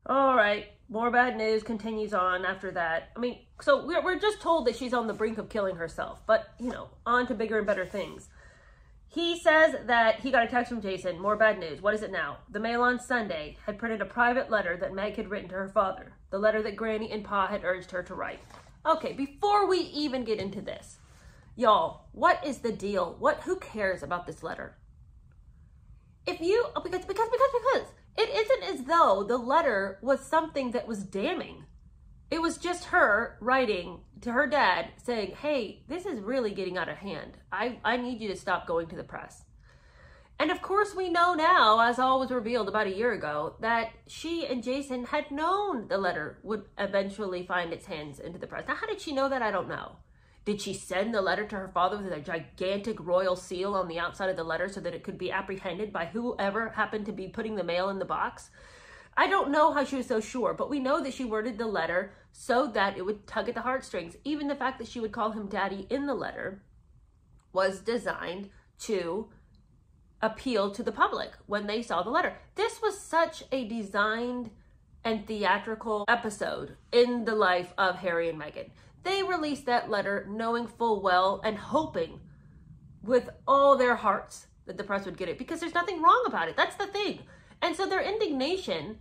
All right, more bad news continues on after that. I mean, so we're just told that she's on the brink of killing herself, but, you know, on to bigger and better things. He says that he got a text from Jason. More bad news. What is it now? The Mail on Sunday had printed a private letter that Meg had written to her father. The letter that Granny and Pa had urged her to write. Okay, before we even get into this, y'all, what is the deal? Who cares about this letter? Because it isn't as though the letter was something that was damning. It was just her writing to her dad saying, hey, this is really getting out of hand. I need you to stop going to the press. And of course we know now, as all was revealed about a year ago, that she and Jason had known the letter would eventually find its hands into the press. Now, how did she know that? I don't know. Did she send the letter to her father with a gigantic royal seal on the outside of the letter so that it could be apprehended by whoever happened to be putting the mail in the box? I don't know how she was so sure, but we know that she worded the letter so that it would tug at the heartstrings. Even the fact that she would call him daddy in the letter was designed to appeal to the public when they saw the letter. This was such a designed and theatrical episode in the life of Harry and Meghan. They released that letter knowing full well and hoping with all their hearts that the press would get it, because there's nothing wrong about it. That's the thing. And so their indignation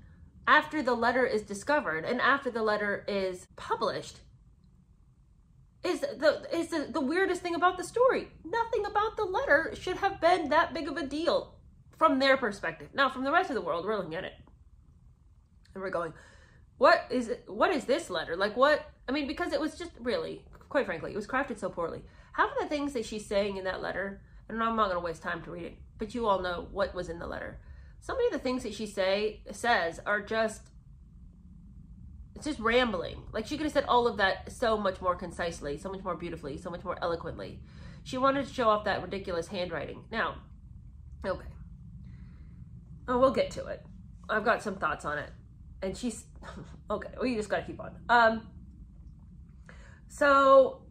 after the letter is discovered and after the letter is published is the weirdest thing about the story. Nothing about the letter should have been that big of a deal from their perspective. Now, from the rest of the world, we're looking at it and we're going, what is this letter? Like, what? I mean, because it was just really, quite frankly, it was crafted so poorly. Half of the things that she's saying in that letter, and I'm not going to waste time to read it, but you all know what was in the letter. So many of the things that she says are just, it's just rambling. Like, she could have said all of that so much more concisely, so much more beautifully, so much more eloquently. She wanted to show off that ridiculous handwriting. Now, okay. Oh, we'll get to it. I've got some thoughts on it. And she's, okay, well, you just got to keep on. So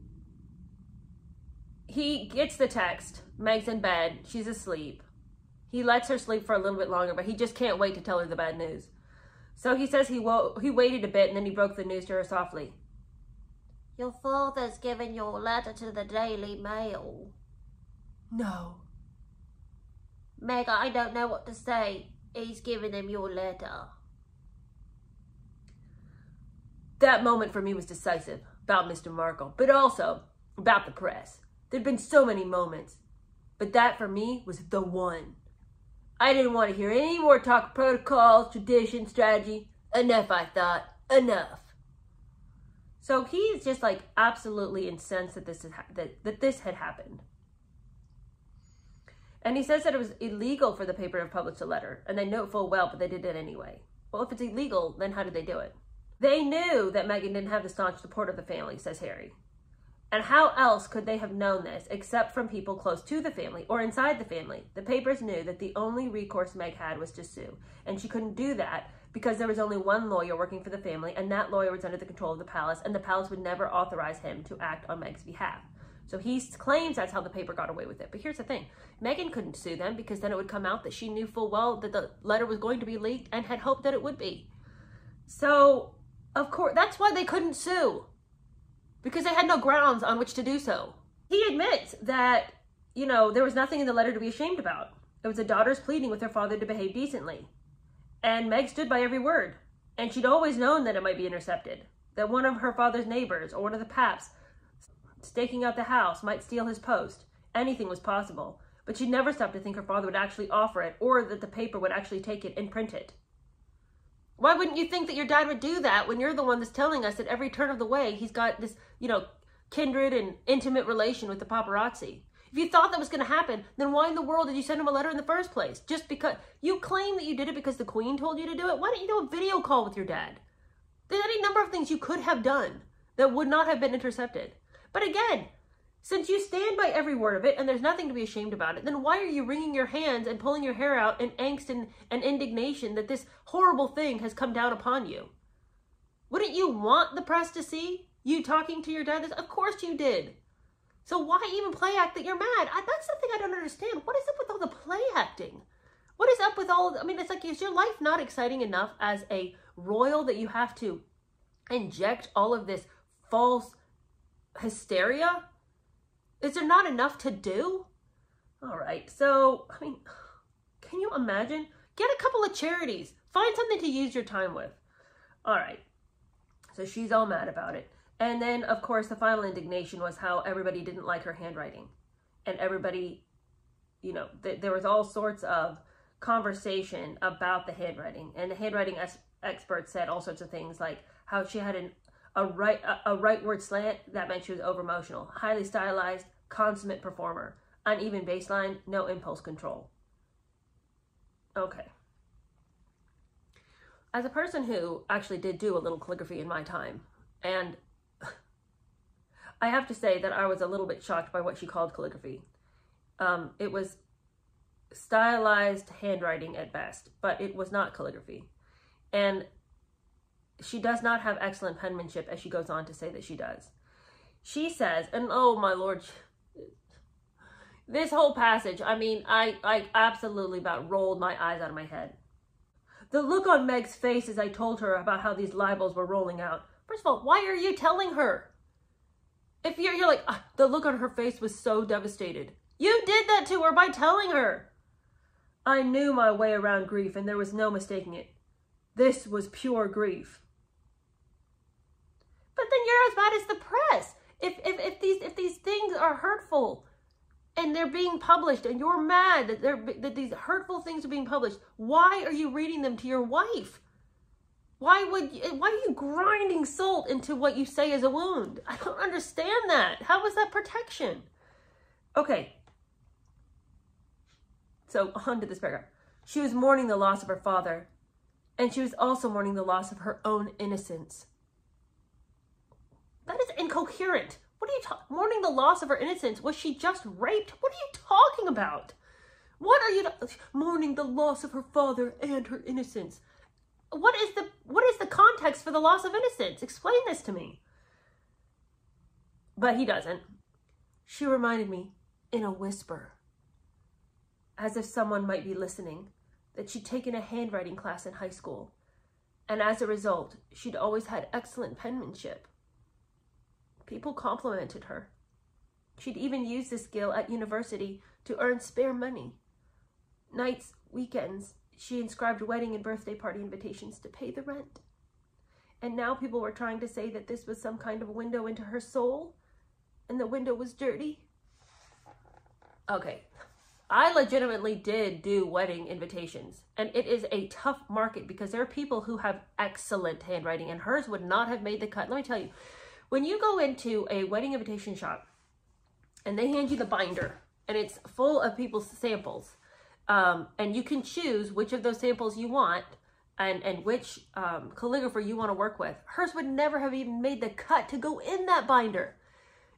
he gets the text. Meg's in bed. She's asleep. He lets her sleep for a little bit longer, but he just can't wait to tell her the bad news. So he says he waited a bit and then he broke the news to her softly. Your father's given your letter to the Daily Mail. No. Meg, I don't know what to say. He's given him your letter. That moment for me was decisive about Mr. Markle, but also about the press. There'd been so many moments, but that for me was the one. I didn't want to hear any more talk of protocols, tradition, strategy. Enough, I thought. Enough. So he's just like absolutely incensed that this had happened. And he says that it was illegal for the paper to publish the letter, and they know it full well, but they did it anyway. Well, if it's illegal, then how did they do it? They knew that Meghan didn't have the staunch support of the family, says Harry. And how else could they have known this except from people close to the family or inside the family? The papers knew that the only recourse Meg had was to sue. And she couldn't do that because there was only one lawyer working for the family, and that lawyer was under the control of the palace, and the palace would never authorize him to act on Meg's behalf. So he claims that's how the paper got away with it. But here's the thing. Meghan couldn't sue them because then it would come out that she knew full well that the letter was going to be leaked and had hoped that it would be. So, of course, that's why they couldn't sue. Because they had no grounds on which to do so. He admits that, you know, there was nothing in the letter to be ashamed about. It was a daughter's pleading with her father to behave decently. And Meg stood by every word. And she'd always known that it might be intercepted. That one of her father's neighbors or one of the paps staking out the house might steal his post. Anything was possible. But she'd never stopped to think her father would actually offer it or that the paper would actually take it and print it. Why wouldn't you think that your dad would do that when you're the one that's telling us that every turn of the way he's got this, you know, kindred and intimate relation with the paparazzi? If you thought that was going to happen, then why in the world did you send him a letter in the first place? Just because you claim that you did it because the Queen told you to do it? Why didn't you do a video call with your dad? There's any number of things you could have done that would not have been intercepted. But again, since you stand by every word of it and there's nothing to be ashamed about it, then why are you wringing your hands and pulling your hair out in angst and indignation that this horrible thing has come down upon you? Wouldn't you want the press to see you talking to your dad? Of course you did. So why even play act that you're mad? That's the thing I don't understand. What is up with all the play acting? What is up with all, I mean, it's like, is your life not exciting enough as a royal that you have to inject all of this false hysteria? Is there not enough to do? All right, so, I mean, can you imagine? Get a couple of charities. Find something to use your time with. All right, so she's all mad about it. And then, of course, the final indignation was how everybody didn't like her handwriting. And everybody, you know, there was all sorts of conversation about the handwriting. And the handwriting experts said all sorts of things, like how she had a rightward slant. That meant she was over-emotional. Highly stylized, consummate performer. Uneven baseline, no impulse control. Okay. As a person who actually did do a little calligraphy in my time, and I have to say that I was a little bit shocked by what she called calligraphy. It was stylized handwriting at best, but it was not calligraphy. And she does not have excellent penmanship, as she goes on to say that she does. She says, and oh my Lord, this whole passage, I mean, I absolutely about rolled my eyes out of my head. The look on Meg's face as I told her about how these libels were rolling out. First of all, why are you telling her? If you're like, the look on her face was so devastated. You did that to her by telling her. I knew my way around grief, and there was no mistaking it. This was pure grief. But then you're as bad as the press. If these things are hurtful, and they're being published, and you're mad that these hurtful things are being published, why are you reading them to your wife? Why are you grinding salt into what you say is a wound? I don't understand that. How is that protection? Okay. So on to this paragraph. She was mourning the loss of her father, and she was also mourning the loss of her own innocence. That is incoherent. What are you mourning the loss of her innocence? Was she just raped? What are you talking about? What are you mourning the loss of her father and her innocence? What is the context for the loss of innocence? Explain this to me. But he doesn't. She reminded me in a whisper, as if someone might be listening, that she'd taken a handwriting class in high school, and as a result, she'd always had excellent penmanship. People complimented her. She'd even used this skill at university to earn spare money. Nights, weekends, she inscribed wedding and birthday party invitations to pay the rent. And now people were trying to say that this was some kind of window into her soul, and the window was dirty. Okay, I legitimately did do wedding invitations, and it is a tough market because there are people who have excellent handwriting, and hers would not have made the cut. Let me tell you, when you go into a wedding invitation shop and they hand you the binder and it's full of people's samples, and you can choose which of those samples you want and which calligrapher you want to work with, hers would never have even made the cut to go in that binder.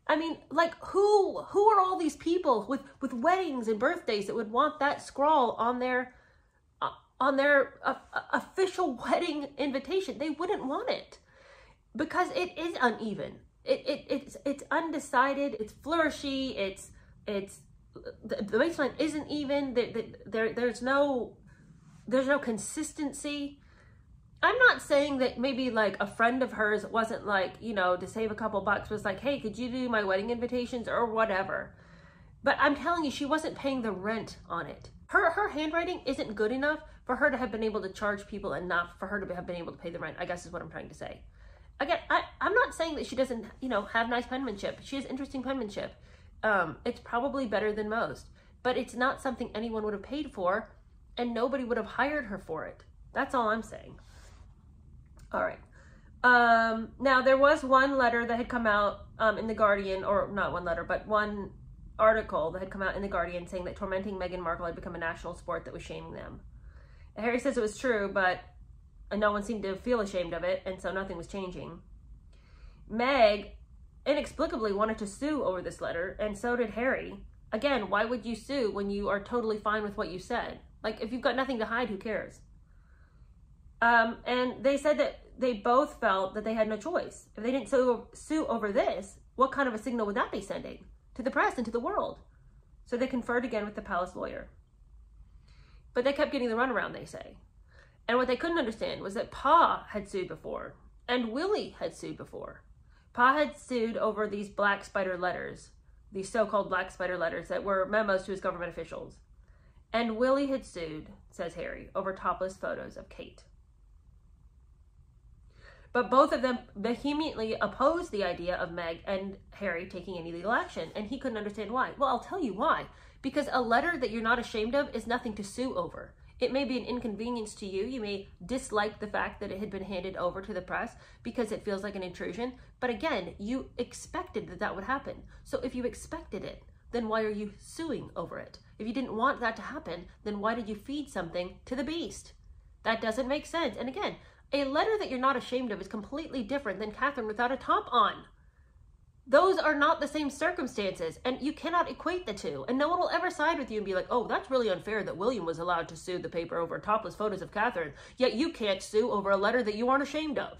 I mean, like, who are all these people with weddings and birthdays that would want that scrawl on their official wedding invitation? They wouldn't want it because it is uneven. It's undecided. It's flourishy. The baseline isn't even. There's no consistency. I'm not saying that maybe like a friend of hers wasn't like, you know, to save a couple bucks was like, hey, could you do my wedding invitations or whatever? But I'm telling you, she wasn't paying the rent on it. Her handwriting isn't good enough for her to have been able to charge people enough for her to have been able to pay the rent, I guess is what I'm trying to say. Again, I'm not saying that she doesn't, you know, have nice penmanship. She has interesting penmanship. It's probably better than most, but it's not something anyone would have paid for, and nobody would have hired her for it. That's all I'm saying. All right. Now, there was one letter that had come out in The Guardian, or not one letter, but one article that had come out in The Guardian saying that tormenting Meghan Markle had become a national sport that was shaming them. And Harry says it was true, but no one seemed to feel ashamed of it, and so nothing was changing. Meg inexplicably wanted to sue over this letter, and so did Harry. Again, why would you sue when you are totally fine with what you said? Like, if you've got nothing to hide, who cares? And they said that they both felt that they had no choice. If they didn't sue over this, what kind of a signal would that be sending to the press and to the world? So they conferred again with the palace lawyer. But they kept getting the runaround, they say. And what they couldn't understand was that Pa had sued before, and Willie had sued before. Pa had sued over these black spider letters, these so-called black spider letters that were memos to his government officials. And Willie had sued, says Harry, over topless photos of Kate. But both of them vehemently opposed the idea of Meg and Harry taking any legal action, and he couldn't understand why. Well, I'll tell you why. Because a letter that you're not ashamed of is nothing to sue over. It may be an inconvenience to you. You may dislike the fact that it had been handed over to the press because it feels like an intrusion. But again, you expected that that would happen. So if you expected it, then why are you suing over it? If you didn't want that to happen, then why did you feed something to the beast? That doesn't make sense. And again, a letter that you're not ashamed of is completely different than Catherine without a top on. Those are not the same circumstances, and you cannot equate the two. And no one will ever side with you and be like, oh, that's really unfair that William was allowed to sue the paper over topless photos of Catherine, yet you can't sue over a letter that you aren't ashamed of.